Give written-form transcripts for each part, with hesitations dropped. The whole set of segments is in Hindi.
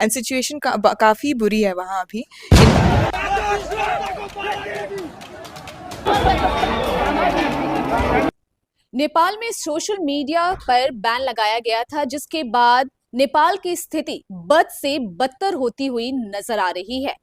एंड सिचुएशन काफ़ी बुरी है वहाँ अभी। नेपाल में सोशल मीडिया पर बैन लगाया गया था, जिसके बाद नेपाल की स्थिति बद से बदतर होती हुई नजर आ रही है।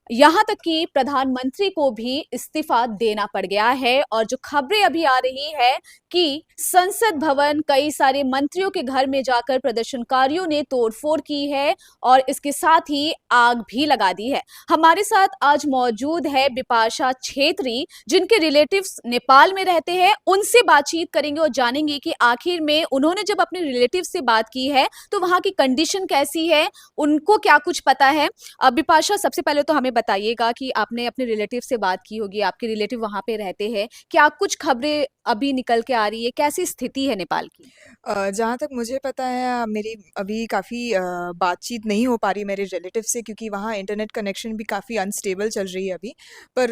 यहां तक कि प्रधानमंत्री को भी इस्तीफा देना पड़ गया है। और जो खबरें अभी आ रही है कि संसद भवन, कई सारे मंत्रियों के घर में जाकर प्रदर्शनकारियों ने तोड़फोड़ की है और इसके साथ ही आग भी लगा दी है। हमारे साथ आज मौजूद है बिपाशा छेत्री, जिनके रिलेटिव्स नेपाल में रहते हैं। उनसे बातचीत करेंगे और जानेंगे कि आखिर में उन्होंने जब अपने रिलेटिव से बात की है तो वहां की कंडीशन कैसी है, उनको क्या कुछ पता है। बिपाशा, सबसे पहले तो हमें बताइएगा कि आपने अपने रिलेटिव से बात की होगी, आपके रिलेटिव वहां पे रहते हैं, क्या कुछ खबरें अभी निकल के आ रही है, कैसी स्थिति है नेपाल की? जहाँ तक मुझे पता है मेरी अभी काफ़ी बातचीत नहीं हो पा रही मेरे रिलेटिव से, क्योंकि वहाँ इंटरनेट कनेक्शन भी काफ़ी अनस्टेबल चल रही है अभी। पर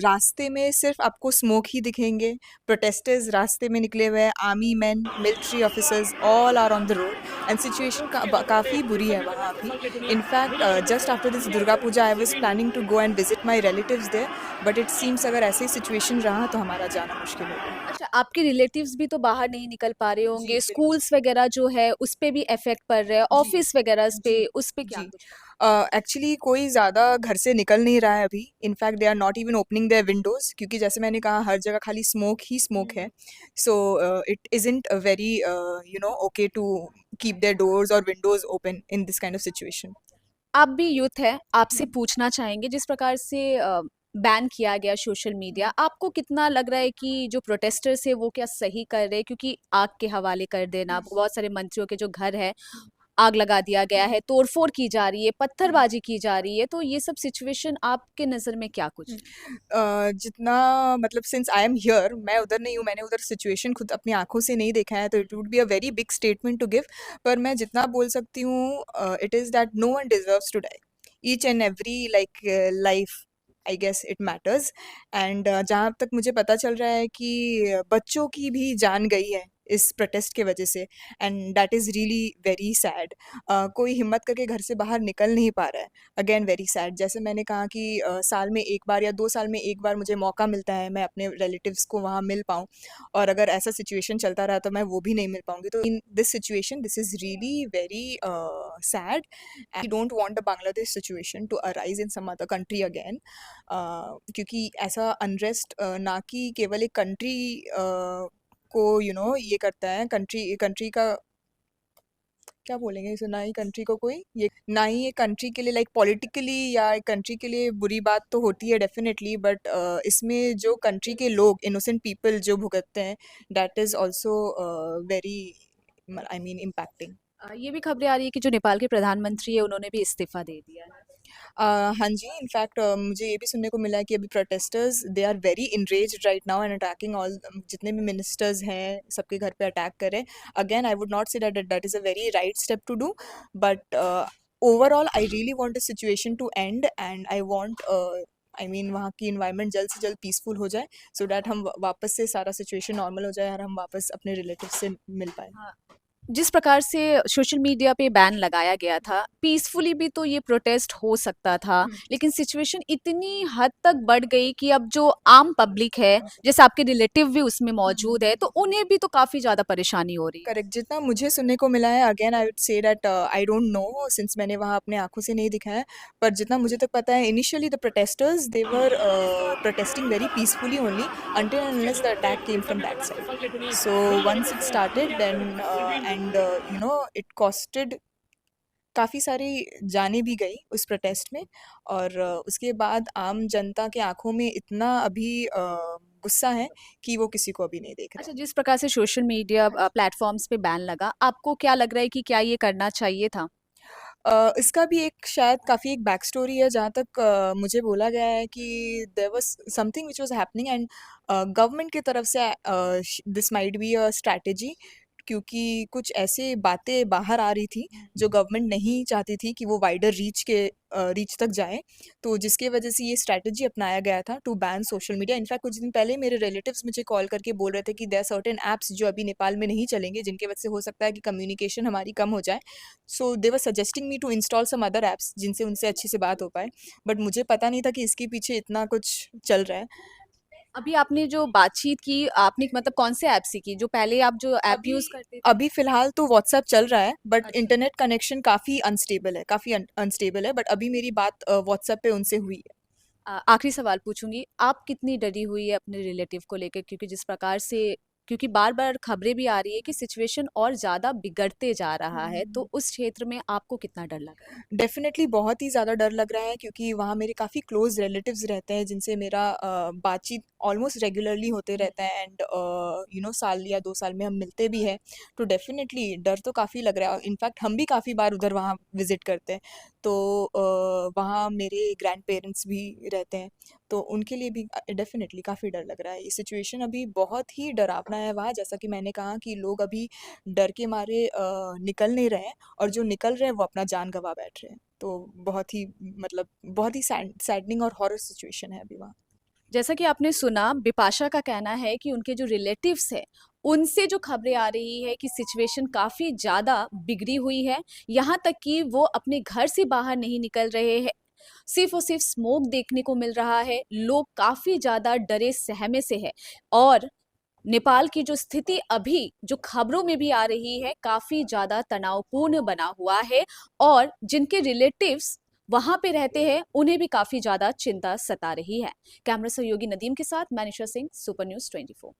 रास्ते में सिर्फ आपको स्मोक ही दिखेंगे। प्रोटेस्टर्स रास्ते में निकले हुए हैं, army man, military officers, all are on the road and situation काफ़ी बुरी है वहाँ अभी। In fact just after this Durga Puja I was planning to go and visit my relatives there, but it seems अगर ऐसे ही सिचुएशन रहा तो हमारा जाना मुश्किल होगा। अच्छा, आपके रिलेटिव्स भी तो बाहर नहीं निकल पा रहे जी, होंगे, बिल्कुल। स्कूल्स वगैरह जो है उस पे भी इफेक्ट पड़ रहा है, जी, ऑफिस वगैरह पे, जी, उस पे क्या जी। कुछ? एक्चुअली कोई ज़्यादा घर से निकल नहीं रहा है अभी। In fact they are not even opening their windows, क्योंकि जैसे मैंने कहा हर जगह खाली स्मोक ही स्मोक है। So it isn't very okay to keep their doors और windows open in this kind of situation. आप भी यूथ है, आपसे पूछना चाहेंगे, जिस प्रकार से बैन किया गया सोशल मीडिया, आपको कितना लग रहा है कि जो प्रोटेस्टर्स है वो क्या सही कर रहे हैं? क्योंकि आग के हवाले कर देना, बहुत सारे मंत्रियों के जो घर है आग लगा दिया गया है, तोड़फोड़ की जा रही है, पत्थरबाजी की जा रही है, तो ये सब सिचुएशन आपके नजर में क्या कुछ है? जितना मतलब सिंस आई एम हियर, मैं उधर नहीं हूँ, मैंने उधर सिचुएशन खुद अपनी आंखों से नहीं देखा है, तो it would be a very big statement to give. पर मैं जितना बोल सकती हूँ, it is that no one deserves to die. Each and every life, I guess it matters. And जहाँ तक मुझे पता चल रहा है कि बच्चों की भी जान गई है इस प्रोटेस्ट के वजह से, and that is really very sad. कोई हिम्मत करके घर से बाहर निकल नहीं पा रहा है। Again very sad. जैसे मैंने कहा कि साल में एक बार या 2 साल में एक बार मुझे मौका मिलता है मैं अपने रिलेटिव्स को वहाँ मिल पाऊँ, और अगर ऐसा सिचुएशन चलता रहा तो मैं वो भी नहीं मिल पाऊँगी। तो in this situation this is really very sad. I don't want the Bangladesh situation to arise in some other country again. क्योंकि ऐसा अनरेस्ट ना कि केवल एक कंट्री को ये करता है, कंट्री कंट्री का क्या बोलेंगे इसे, ना ही कंट्री को कोई ये, ना ही ये कंट्री के लिए लाइक पॉलिटिकली या एक कंट्री के लिए बुरी बात तो होती है डेफिनेटली, बट इसमें जो कंट्री के लोग, इनोसेंट पीपल जो भुगतते हैं, that is also very, I mean impacting. ये भी खबरें आ रही है कि जो नेपाल के प्रधानमंत्री है उन्होंने भी इस्तीफा दे दिया है। हाँ जी, इनफैक्ट मुझे ये भी सुनने को मिला है कि अभी protesters they are very enraged right now and attacking all, जितने भी मिनिस्टर्स हैं सबके घर पे अटैक करें। Again I would not say that that is a very right step to do, but overall I really want the situation to end, and I want, I mean वहाँ की इन्वायरमेंट जल्द से जल्द पीसफुल हो जाए, सो दैट हम वापस से सारा सिचुएशन नॉर्मल हो जाए और हम वापस अपने रिलेटिव से मिल पाए। हाँ, जिस प्रकार से सोशल मीडिया पे बैन लगाया गया था, पीसफुली भी तो ये प्रोटेस्ट हो सकता था, लेकिन सिचुएशन इतनी हद तक बढ़ गई कि अब जो आम पब्लिक है, जैसे आपके रिलेटिव भी उसमें मौजूद है, तो उन्हें भी तो काफी ज्यादा परेशानी हो रही है। करेक्ट, जितना मुझे सुनने को मिला है, again I would say that I don't know since मैंने वहाँ अपने आंखों से नहीं दिखा है, पर जितना मुझे तक पता है initially the protesters they were protesting very peacefully only until and unless the attack came from that side. So once it started then and it costed, काफ़ी सारी जानें भी गई उस प्रोटेस्ट में, और उसके बाद आम जनता के आंखों में इतना अभी गुस्सा है कि वो किसी को अभी नहीं देख रहे अच्छा, हैं। जिस प्रकार से सोशल मीडिया प्लेटफॉर्म्स पे बैन लगा, आपको क्या लग रहा है कि क्या ये करना चाहिए था? इसका भी एक शायद काफ़ी एक बैक स्टोरी है, जहाँ तक मुझे बोला गया है कि there was something which was happening, and government की तरफ से this might be a strategy क्योंकि कुछ ऐसे बातें बाहर आ रही थी जो गवर्नमेंट नहीं चाहती थी कि वो वाइडर रीच तक जाए, तो जिसकी वजह से ये स्ट्रैटेजी अपनाया गया था to ban social media. In fact कुछ दिन पहले मेरे रिलेटिव्स मुझे कॉल करके बोल रहे थे कि देयर आर सर्टेन ऐप्स जो अभी नेपाल में नहीं चलेंगे, जिनकी वजह से हो सकता है कि कम्युनिकेशन हमारी कम हो जाए। So they were suggesting me to install some other apps जिनसे उनसे अच्छे से बात हो पाए, बट मुझे पता नहीं था कि इसके पीछे इतना कुछ चल रहा है। अभी आपने जो बातचीत की, आपने मतलब कौन से ऐप से की? जो पहले आप जो ऐप अभी यूज़ करते थे? अभी फ़िलहाल तो व्हाट्सएप चल रहा है, बट अच्छा। इंटरनेट कनेक्शन काफ़ी अनस्टेबल है, काफ़ी अनस्टेबल है, बट अभी मेरी बात व्हाट्सएप पे उनसे हुई है। आखिरी सवाल पूछूंगी, आप कितनी डरी हुई है अपने रिलेटिव को लेकर? क्योंकि जिस प्रकार से, क्योंकि बार बार खबरें भी आ रही है कि सिचुएशन और ज्यादा बिगड़ते जा रहा है, तो उस क्षेत्र में आपको कितना डर लग रहा है? डेफ़िनेटली बहुत ही ज़्यादा डर लग रहा है, क्योंकि वहाँ मेरे काफ़ी क्लोज़ रिलेटिव्स रहते हैं जिनसे मेरा बातचीत ऑलमोस्ट रेगुलरली होते रहता है, एंड साल या 2 साल में हम मिलते भी हैं। तो डेफ़िनेटली डर तो काफ़ी लग रहा है, और इनफैक्ट हम भी काफ़ी बार उधर वहाँ विज़िट करते हैं। तो वहाँ मेरे ग्रैंड पेरेंट्स भी रहते हैं, तो उनके लिए भी डेफ़िनेटली काफ़ी डर लग रहा है। ये सिचुएशन अभी बहुत ही डरावना है वहाँ, जैसा कि मैंने कहा कि लोग अभी डर के मारे निकल नहीं रहे हैं, और जो निकल रहे हैं वो अपना जान गंवा बैठ रहे हैं। तो बहुत ही मतलब बहुत ही सैडनिंग और हॉरर सिचुएशन है अभी वहाँ। जैसा कि आपने सुना, बिपाशा का कहना है कि उनके जो रिलेटिव्स हैं, उनसे जो खबरें आ रही है कि सिचुएशन काफ़ी ज़्यादा बिगड़ी हुई है, यहाँ तक कि वो अपने घर से बाहर नहीं निकल रहे हैं। सिर्फ़ और सिर्फ़ स्मोक देखने को मिल रहा है, लोग काफ़ी ज़्यादा डरे-सहमे से हैं और नेपाल की जो स्थिति अभी जो खबरों में भी आ रही है, काफ़ी ज़्यादा तनावपूर्ण बना हुआ है और जिनके रिलेटिव्स वहाँ पे रहते हैं, उन्हें भी काफ़ी ज़्यादा चिंता सता रही है। कैमरा सहयोगी नदीम के साथ मैं निशा सिंह, सुपर न्यूज़ 24।